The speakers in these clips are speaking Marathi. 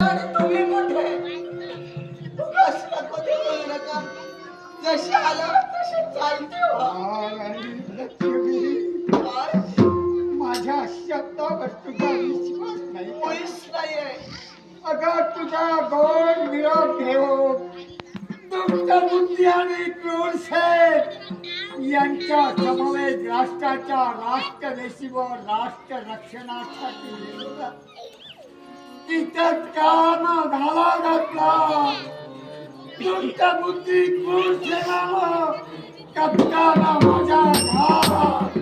आणि तुम्ही कुठे? उगाच नको ते बोलू नका. जशी आला तशी चालते हो. काय? माझ्या शब्दावर तुझा विश्वास नाही का? मुळीच नाहीये. अगं तुझा गोड निरोप घेऊन दुष्ट बुद्धी आणि क्रूर शेठ यांच्या समवेत राष्ट्राच्या राष्ट्रदेशीवर राष्ट्र रक्षणासाठी तिथं कान घाला घातला. दुष्ट बुद्धी क्रूर शेणानं कप्ताना माझ्या घात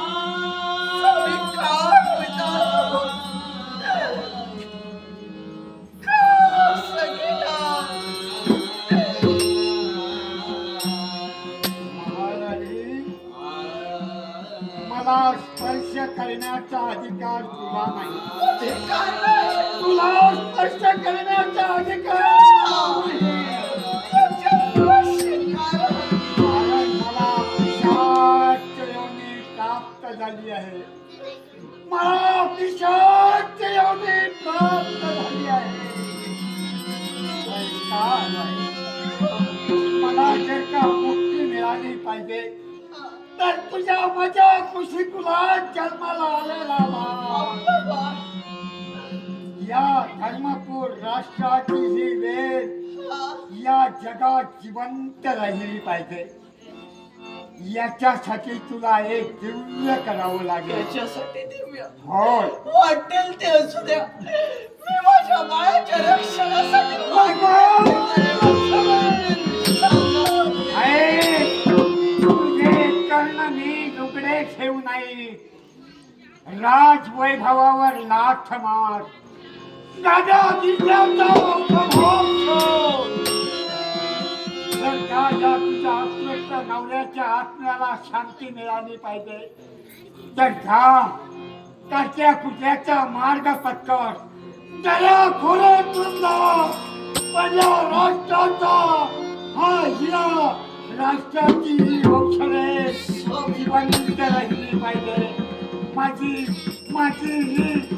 मी काय विचारतो? का असं केलं? महाराणी, मला स्पर्श करण्याचा अधिकार तुला नाही. अधिकार नाही. तुला स्पर्श करण्याचा अधिकार नाही. कारण मला पिशाच योनी प्राप्त झाली आहे. मला पिशाच योनी प्राप्त झाली आहे. काय मला जर का मुक्ती मिळाली पाहिजे तर तुझ्या माझ्या कुशीकुलात जन्माला आलेला बा. या धर्मपूर राष्ट्राची ही वेद या जगात जिवंत राहिली पाहिजे. याच्यासाठी तुला एक दिव्य करावं लागेल. त्याच्यासाठी दिव्य होय. वाटेल ते असू द्या. मी माझ्या बाळाच्या रक्षणासाठी तुझे कर्ण मी लुगडे ठेवू नाही. राजवैभवावर लाथ मार. दादा दिल्याचा उपभोग शोध. जर का या तुझ्या आत्मस्थ नवऱ्याच्या आत्म्याला शांती मिळाली पाहिजे तर जा त्याच्या कुठल्याचा मार्ग पत्कर. त्याला खोऱ्यातून पण या राष्ट्राचा हा हिरा राष्ट्राची औषधे जिवंत राहिली पाहिजे. माझी ही